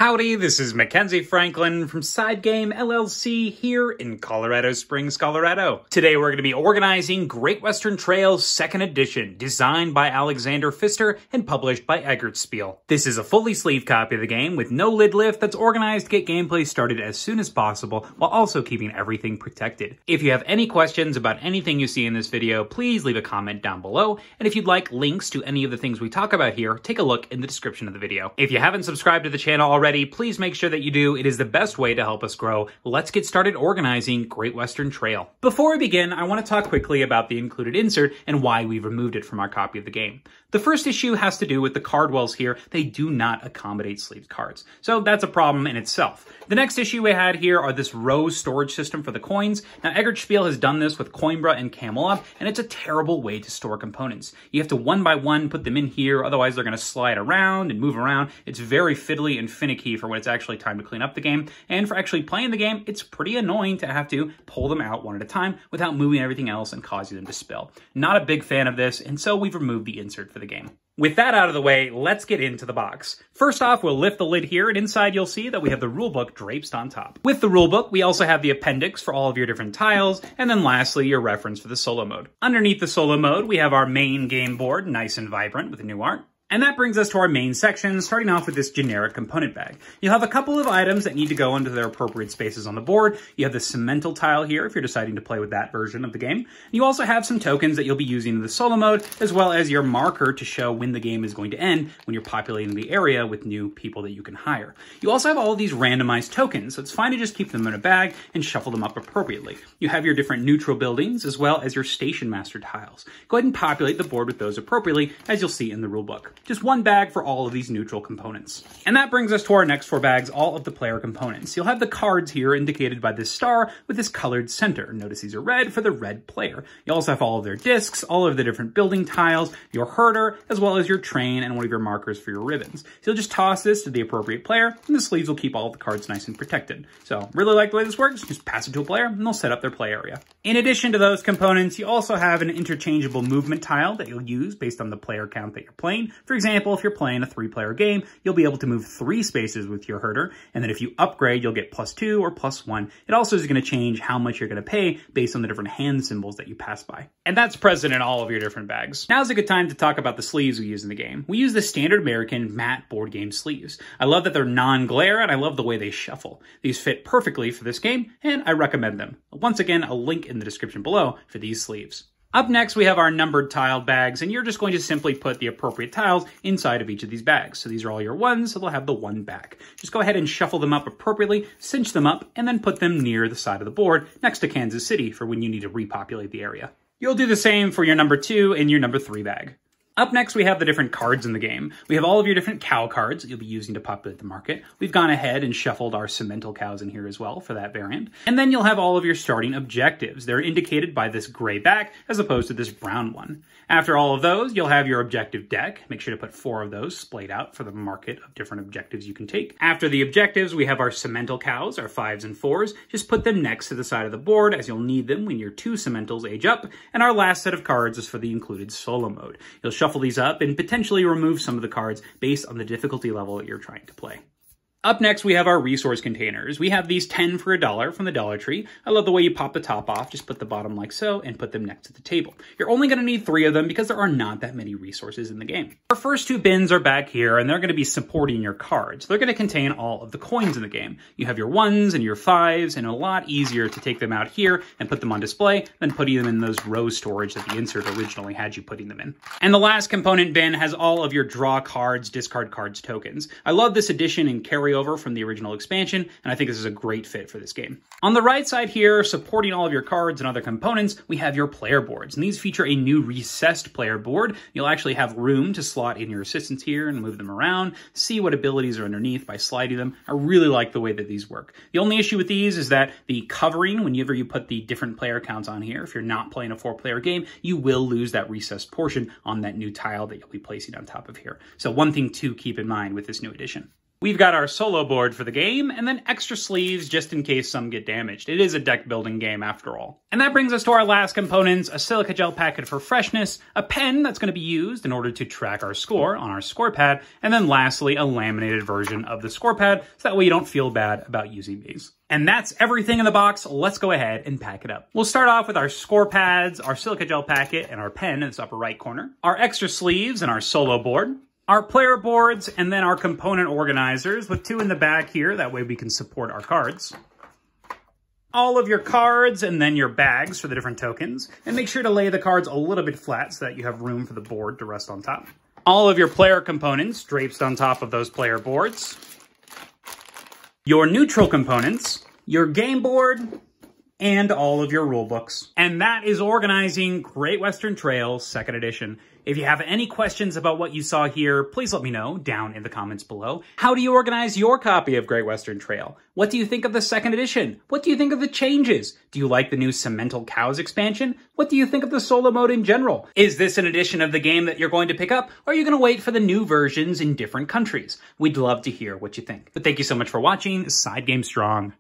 Howdy, this is Mackenzie Franklin from SideGame LLC here in Colorado Springs, Colorado. Today we're going to be organizing Great Western Trail 2nd Edition, designed by Alexander Pfister and published by Eggertspiel. This is a fully sleeved copy of the game with no lid lift that's organized to get gameplay started as soon as possible while also keeping everything protected. If you have any questions about anything you see in this video, please leave a comment down below, and if you'd like links to any of the things we talk about here, take a look in the description of the video. If you haven't subscribed to the channel already, please make sure that you do. It is the best way to help us grow. Let's get started organizing Great Western Trail. Before we begin, I want to talk quickly about the included insert and why we removed it from our copy of the game. The first issue has to do with the card wells here. They do not accommodate sleeved cards, so that's a problem in itself. The next issue we had here are this row storage system for the coins. Now, Eggertspiel has done this with Coimbra and Camel Up, and it's a terrible way to store components. You have to one by one put them in here, otherwise they're going to slide around and move around. It's very fiddly and finicky for when it's actually time to clean up the game, and for actually playing the game, it's pretty annoying to have to pull them out one at a time without moving everything else and causing them to spill. Not a big fan of this, and so we've removed the insert for the game. With that out of the way, let's get into the box. First off, we'll lift the lid here, and inside you'll see that we have the rulebook draped on top. With the rulebook, we also have the appendix for all of your different tiles, and then lastly, your reference for the solo mode. Underneath the solo mode, we have our main game board, nice and vibrant with new art. And that brings us to our main section, starting off with this generic component bag. You'll have a couple of items that need to go into their appropriate spaces on the board. You have the simmental tile here if you're deciding to play with that version of the game. You also have some tokens that you'll be using in the solo mode, as well as your marker to show when the game is going to end when you're populating the area with new people that you can hire. You also have all of these randomized tokens, so it's fine to just keep them in a bag and shuffle them up appropriately. You have your different neutral buildings, as well as your station master tiles. Go ahead and populate the board with those appropriately, as you'll see in the rulebook. Just one bag for all of these neutral components. And that brings us to our next 4 bags, all of the player components. You'll have the cards here indicated by this star with this colored center. Notice these are red for the red player. You also have all of their discs, all of the different building tiles, your herder, as well as your train and one of your markers for your ribbons. So you'll just toss this to the appropriate player, and the sleeves will keep all of the cards nice and protected. So really like the way this works. Just pass it to a player, and they'll set up their play area. In addition to those components, you also have an interchangeable movement tile that you'll use based on the player count that you're playing. For example, if you're playing a 3-player game, you'll be able to move 3 spaces with your herder, and then if you upgrade, you'll get +2 or +1. It also is going to change how much you're going to pay based on the different hand symbols that you pass by. And that's present in all of your different bags. Now's a good time to talk about the sleeves we use in the game. We use the standard American matte board game sleeves. I love that they're non-glare, and I love the way they shuffle. These fit perfectly for this game, and I recommend them. Once again, a link in the description below for these sleeves. Up next, we have our numbered tiled bags, and you're just going to simply put the appropriate tiles inside of each of these bags. So these are all your ones, so they'll have the 1 back. Just go ahead and shuffle them up appropriately, cinch them up, and then put them near the side of the board next to Kansas City for when you need to repopulate the area. You'll do the same for your number 2 and your number 3 bag. Up next, we have the different cards in the game. We have all of your different cow cards that you'll be using to populate the market. We've gone ahead and shuffled our simmental cows in here as well for that variant. And then you'll have all of your starting objectives. They're indicated by this gray back as opposed to this brown one. After all of those, you'll have your objective deck. Make sure to put 4 of those splayed out for the market of different objectives you can take. After the objectives, we have our simmental cows, our 5s and 4s. Just put them next to the side of the board as you'll need them when your 2 simmentals age up. And our last set of cards is for the included solo mode. You'll shuffle these up and potentially remove some of the cards based on the difficulty level that you're trying to play. Up next, we have our resource containers. We have these 10 for $1 from the Dollar Tree. I love the way you pop the top off, just put the bottom like so, and put them next to the table. You're only going to need 3 of them because there are not that many resources in the game. Our first 2 bins are back here, and they're going to be supporting your cards. They're going to contain all of the coins in the game. You have your 1s and your 5s, and a lot easier to take them out here and put them on display than putting them in those row storage that the insert originally had you putting them in. And the last component bin has all of your draw cards, discard cards tokens. I love this addition and carryover from the original expansion, and I think this is a great fit for this game. On the right side here, supporting all of your cards and other components, we have your player boards, and these feature a new recessed player board. You'll actually have room to slot in your assistants here and move them around, see what abilities are underneath by sliding them. I really like the way that these work. The only issue with these is that the covering, whenever you put the different player counts on here, if you're not playing a 4-player game, you will lose that recessed portion on that new tile that you'll be placing on top of here. So one thing to keep in mind with this new addition. We've got our solo board for the game, and then extra sleeves just in case some get damaged. It is a deck building game after all. And that brings us to our last components, a silica gel packet for freshness, a pen that's going to be used in order to track our score on our score pad, and then lastly, a laminated version of the score pad, so that way you don't feel bad about using these. And that's everything in the box. Let's go ahead and pack it up. We'll start off with our score pads, our silica gel packet, and our pen in this upper right corner, our extra sleeves and our solo board, our player boards, and then our component organizers with 2 in the back here. That way we can support our cards. All of your cards and then your bags for the different tokens. And make sure to lay the cards a little bit flat so that you have room for the board to rest on top. All of your player components draped on top of those player boards. Your neutral components, your game board, and all of your rule books. And that is organizing Great Western Trail 2nd Edition. If you have any questions about what you saw here, please let me know down in the comments below. How do you organize your copy of Great Western Trail? What do you think of the 2nd edition? What do you think of the changes? Do you like the new Simmental Cows expansion? What do you think of the solo mode in general? Is this an edition of the game that you're going to pick up, or are you going to wait for the new versions in different countries? We'd love to hear what you think. But thank you so much for watching SideGame Strong.